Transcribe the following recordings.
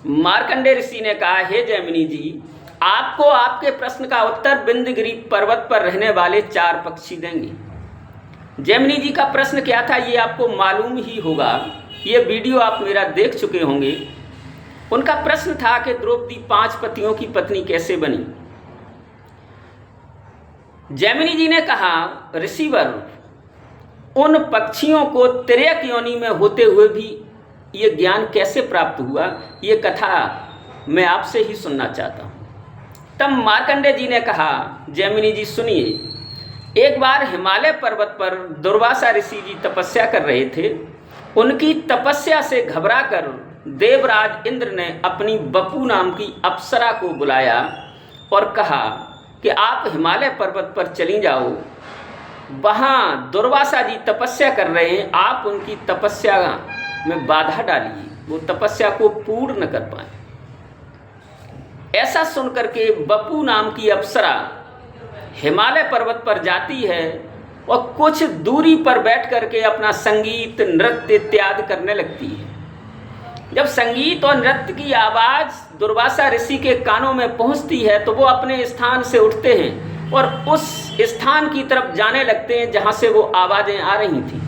मार्कंडेय ऋषि ने कहा, हे जैमिनी जी, आपको आपके प्रश्न का उत्तर बिंदगिरी पर्वत पर रहने वाले 4 पक्षी देंगे। जैमिनी जी का प्रश्न क्या था ये आपको मालूम ही होगा, ये वीडियो आप मेरा देख चुके होंगे। उनका प्रश्न था कि द्रौपदी 5 पतियों की पत्नी कैसे बनी। जैमिनी जी ने कहा, ऋषिवर, उन पक्षियों को तिर्यक योनि में होते हुए भी ये ज्ञान कैसे प्राप्त हुआ, ये कथा मैं आपसे ही सुनना चाहता हूँ। तब मार्कंडेय जी ने कहा, जैमिनी जी सुनिए, एक बार हिमालय पर्वत पर दुर्वासा ऋषि जी तपस्या कर रहे थे। उनकी तपस्या से घबराकर देवराज इंद्र ने अपनी बपू नाम की अप्सरा को बुलाया और कहा कि आप हिमालय पर्वत पर चली जाओ, वहाँ दुर्वासा जी तपस्या कर रहे हैं, आप उनकी तपस्या में बाधा डालिए, वो तपस्या को पूर्ण न कर पाए। ऐसा सुनकर के बपू नाम की अप्सरा हिमालय पर्वत पर जाती है और कुछ दूरी पर बैठ करके अपना संगीत नृत्य इत्यादि करने लगती है। जब संगीत और नृत्य की आवाज़ दुर्वासा ऋषि के कानों में पहुंचती है तो वो अपने स्थान से उठते हैं और उस स्थान की तरफ जाने लगते हैं जहां से वो आवाज़ें आ रही थी।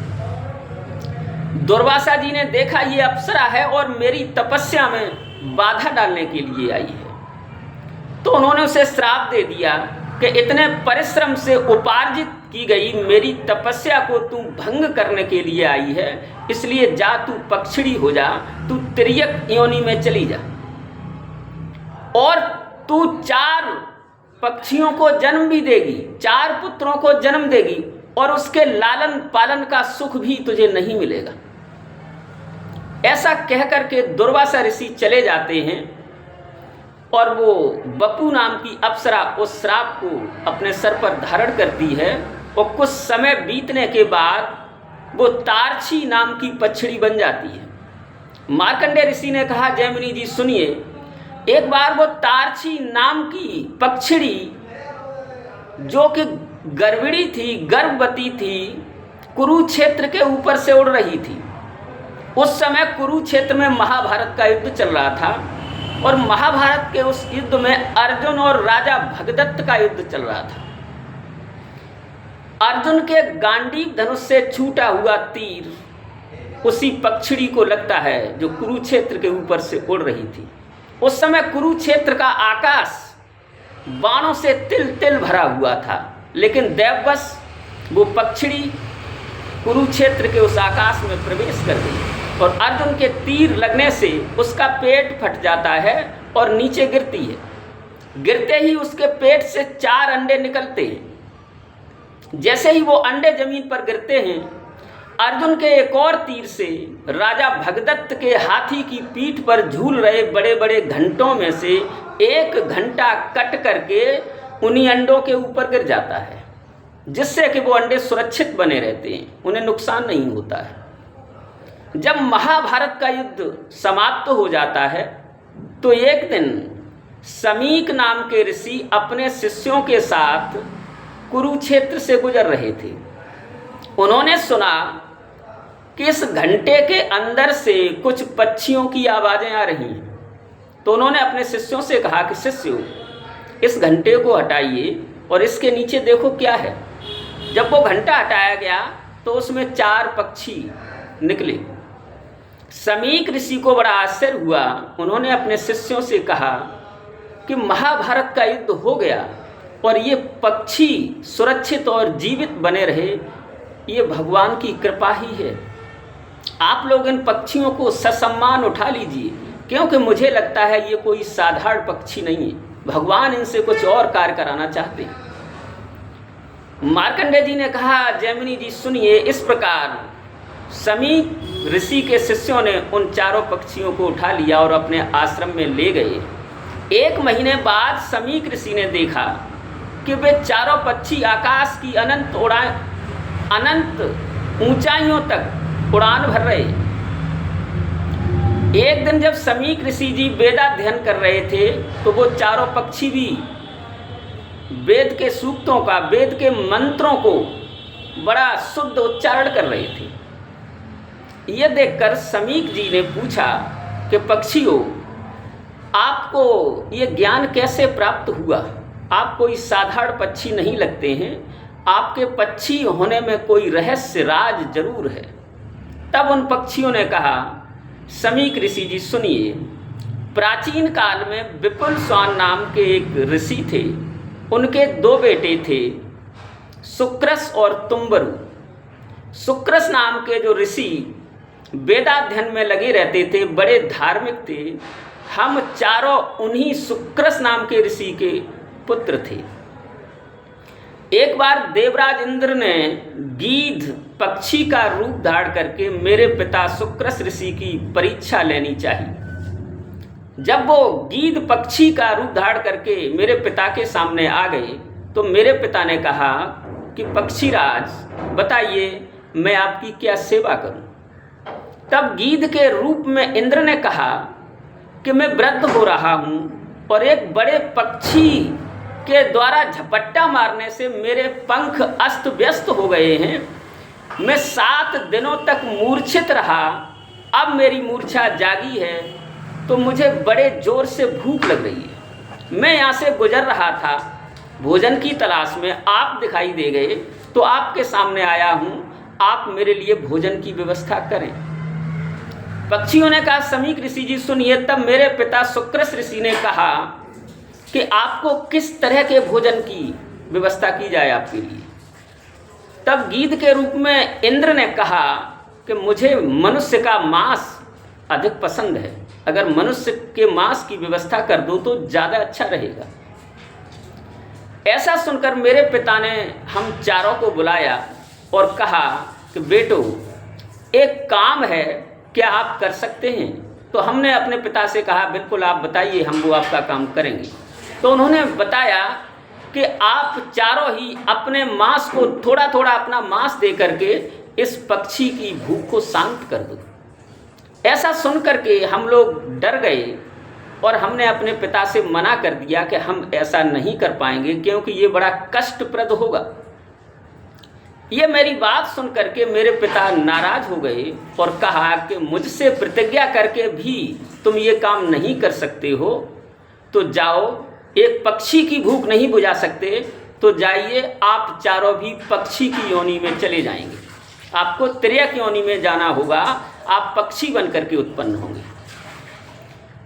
दुर्वासा जी ने देखा ये अप्सरा है और मेरी तपस्या में बाधा डालने के लिए आई है, तो उन्होंने उसे श्राप दे दिया कि इतने परिश्रम से उपार्जित की गई मेरी तपस्या को तू भंग करने के लिए आई है, इसलिए जा तू पक्षिणी हो जा, तू तिर्यक योनि में चली जा और तू 4 पक्षियों को जन्म भी देगी, 4 पुत्रों को जन्म देगी और उसके लालन पालन का सुख भी तुझे नहीं मिलेगा। ऐसा कह करके दुर्वासा ऋषि चले जाते हैं और वो बपू नाम की अप्सरा उस श्राप को अपने सर पर धारण करती है और कुछ समय बीतने के बाद वो तारछी नाम की पक्षी बन जाती है। मार्कंडेय ऋषि ने कहा, जैमिनी जी सुनिए, एक बार वो तारछी नाम की पक्षी जो कि गर्भिणी थी, गर्भवती थी, कुरुक्षेत्र के ऊपर से उड़ रही थी। उस समय कुरुक्षेत्र में महाभारत का युद्ध चल रहा था और महाभारत के उस युद्ध में अर्जुन और राजा भगदत्त का युद्ध चल रहा था। अर्जुन के गांडीव धनुष से छूटा हुआ तीर उसी पक्षी को लगता है जो कुरुक्षेत्र के ऊपर से उड़ रही थी। उस समय कुरुक्षेत्र का आकाश बाणों से तिल तिल भरा हुआ था, लेकिन दैववश वो पक्षी कुरुक्षेत्र के उस आकाश में प्रवेश कर गई और अर्जुन के तीर लगने से उसका पेट फट जाता है और नीचे गिरती है। गिरते ही उसके पेट से 4 अंडे निकलते हैं। जैसे ही वो अंडे जमीन पर गिरते हैं, अर्जुन के एक और तीर से राजा भगदत्त के हाथी की पीठ पर झूल रहे बड़े बड़े घंटों में से एक घंटा कट करके उन्हीं अंडों के ऊपर गिर जाता है, जिससे कि वो अंडे सुरक्षित बने रहते हैं, उन्हें नुकसान नहीं होता है। जब महाभारत का युद्ध समाप्त हो जाता है तो एक दिन समीक नाम के ऋषि अपने शिष्यों के साथ कुरुक्षेत्र से गुजर रहे थे। उन्होंने सुना कि इस घंटे के अंदर से कुछ पक्षियों की आवाज़ें आ रही हैं, तो उन्होंने अपने शिष्यों से कहा कि शिष्यों, इस घंटे को हटाइए और इसके नीचे देखो क्या है। जब वो घंटा हटाया गया तो उसमें 4 पक्षी निकले। समीक ऋषि को बड़ा आश्चर्य हुआ। उन्होंने अपने शिष्यों से कहा कि महाभारत का युद्ध हो गया और ये पक्षी सुरक्षित और जीवित बने रहे, ये भगवान की कृपा ही है। आप लोग इन पक्षियों को ससम्मान उठा लीजिए, क्योंकि मुझे लगता है ये कोई साधारण पक्षी नहीं है, भगवान इनसे कुछ और कार्य कराना चाहते हैं। मार्कंडेय जी ने कहा, जैमिनी जी सुनिए, इस प्रकार समीक ऋषि के शिष्यों ने उन 4 पक्षियों को उठा लिया और अपने आश्रम में ले गए। 1 महीने बाद समीक ऋषि ने देखा कि वे 4 पक्षी आकाश की अनंत ऊंचाइयों तक उड़ान भर रहे। एक दिन जब समीक ऋषि जी वेदाध्ययन कर रहे थे तो वो 4 पक्षी भी वेद के सूक्तों का, वेद के मंत्रों को बड़ा शुद्ध उच्चारण कर रहे थे। यह देखकर समीक जी ने पूछा कि पक्षियों, आपको ये ज्ञान कैसे प्राप्त हुआ? आप कोई साधारण पक्षी नहीं लगते हैं, आपके पक्षी होने में कोई रहस्य राज जरूर है। तब उन पक्षियों ने कहा, समीक ऋषि जी सुनिए, प्राचीन काल में विपुल स्वान नाम के एक ऋषि थे। उनके 2 बेटे थे, सुक्रस और तुम्बरु। सुक्रस नाम के जो ऋषि वेदाध्ययन में लगे रहते थे, बड़े धार्मिक थे। हम चारों उन्हीं सुक्रस नाम के ऋषि के पुत्र थे। एक बार देवराज इंद्र ने गीध पक्षी का रूप धारण करके मेरे पिता सुक्रस ऋषि की परीक्षा लेनी चाहिए। जब वो गीध पक्षी का रूप धारण करके मेरे पिता के सामने आ गए तो मेरे पिता ने कहा कि पक्षीराज बताइए, मैं आपकी क्या सेवा करूं? तब गीध के रूप में इंद्र ने कहा कि मैं वृद्ध हो रहा हूं और एक बड़े पक्षी के द्वारा झपट्टा मारने से मेरे पंख अस्त व्यस्त हो गए हैं। मैं 7 दिनों तक मूर्छित रहा। अब मेरी मूर्छा जागी है तो मुझे बड़े जोर से भूख लग रही है। मैं यहाँ से गुजर रहा था, भोजन की तलाश में आप दिखाई दे गए तो आपके सामने आया हूँ, आप मेरे लिए भोजन की व्यवस्था करें। पक्षियों ने कहा, समीक ऋषि जी सुनिए। तब मेरे पिता सुक्रस ऋषि ने कहा कि आपको किस तरह के भोजन की व्यवस्था की जाए आपके लिए? तब गीध के रूप में इंद्र ने कहा कि मुझे मनुष्य का मांस अधिक पसंद है, अगर मनुष्य के मांस की व्यवस्था कर दो तो ज़्यादा अच्छा रहेगा। ऐसा सुनकर मेरे पिता ने हम चारों को बुलाया और कहा कि बेटो, एक काम है, क्या आप कर सकते हैं? तो हमने अपने पिता से कहा, बिल्कुल आप बताइए, हम वो आपका काम करेंगे। तो उन्होंने बताया कि आप चारों ही अपने मांस को थोड़ा थोड़ा अपना मांस दे करके इस पक्षी की भूख को शांत कर दो। ऐसा सुन करके हम लोग डर गए और हमने अपने पिता से मना कर दिया कि हम ऐसा नहीं कर पाएंगे क्योंकि ये बड़ा कष्टप्रद होगा। ये मेरी बात सुन करके मेरे पिता नाराज हो गए और कहा कि मुझसे प्रतिज्ञा करके भी तुम ये काम नहीं कर सकते हो तो जाओ, एक पक्षी की भूख नहीं बुझा सकते तो जाइए, आप चारों भी पक्षी की योनि में चले जाएंगे। आपको तिर्यक योनि में जाना होगा, आप पक्षी बन करके उत्पन्न होंगे।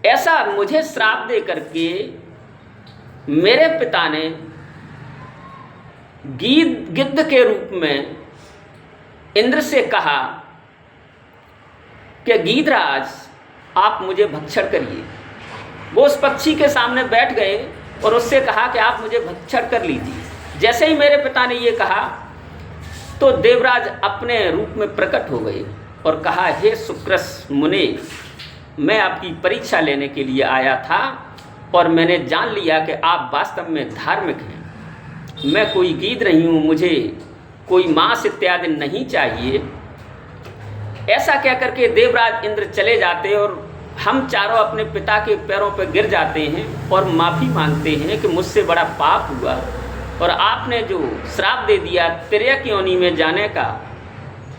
ऐसा मुझे श्राप दे करके मेरे पिता ने गिद्ध के रूप में इंद्र से कहा कि गीधराज आप मुझे भक्षण करिए। वो उस पक्षी के सामने बैठ गए और उससे कहा कि आप मुझे भक्षण कर लीजिए। जैसे ही मेरे पिता ने ये कहा तो देवराज अपने रूप में प्रकट हो गए और कहा, हे सुक्रस मुने, मैं आपकी परीक्षा लेने के लिए आया था और मैंने जान लिया कि आप वास्तव में धार्मिक हैं। मैं कोई गीध नहीं हूँ, मुझे कोई मांस इत्यादि नहीं चाहिए। ऐसा कह करके देवराज इंद्र चले जाते और हम चारों अपने पिता के पैरों पर गिर जाते हैं और माफ़ी मांगते हैं कि मुझसे बड़ा पाप हुआ और आपने जो श्राप दे दिया तिर्यक योनि में जाने का,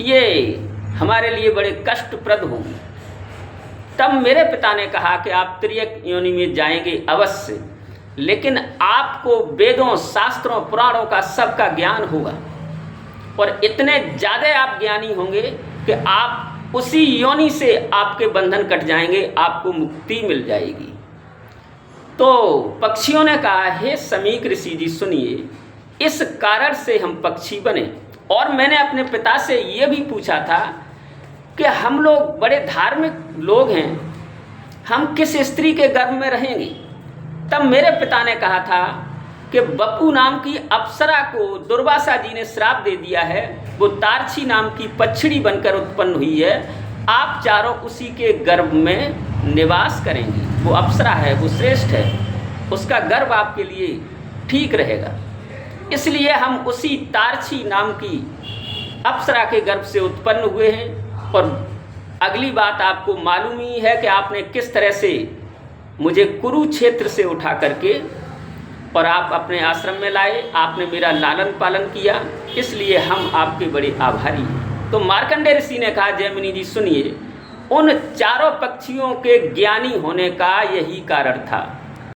ये हमारे लिए बड़े कष्टप्रद होंगे। तब मेरे पिता ने कहा कि आप तिर्यक योनि में जाएंगे अवश्य, लेकिन आपको वेदों, शास्त्रों, पुराणों का सबका ज्ञान होगा और इतने ज़्यादा आप ज्ञानी होंगे कि आप उसी योनि से आपके बंधन कट जाएंगे, आपको मुक्ति मिल जाएगी। तो पक्षियों ने कहा, हे समीक ऋषि जी सुनिए, इस कारण से हम पक्षी बने। और मैंने अपने पिता से ये भी पूछा था कि हम लोग बड़े धार्मिक लोग हैं, हम किस स्त्री के गर्भ में रहेंगे? तब मेरे पिता ने कहा था कि बपू नाम की अप्सरा को दुर्वासा जी ने श्राप दे दिया है, वो तारछी नाम की पक्षड़ी बनकर उत्पन्न हुई है, आप चारों उसी के गर्भ में निवास करेंगे। वो अप्सरा है, वो श्रेष्ठ है, उसका गर्भ आपके लिए ठीक रहेगा। इसलिए हम उसी तारछी नाम की अप्सरा के गर्भ से उत्पन्न हुए हैं। और अगली बात आपको मालूम ही है कि आपने किस तरह से मुझे कुरुक्षेत्र से उठा करके और आप अपने आश्रम में लाए, आपने मेरा लालन पालन किया, इसलिए हम आपके बड़े आभारी हैं। तो मार्कंडेय ऋषि ने कहा, जैमिनी जी सुनिए, उन चारों पक्षियों के ज्ञानी होने का यही कारण था।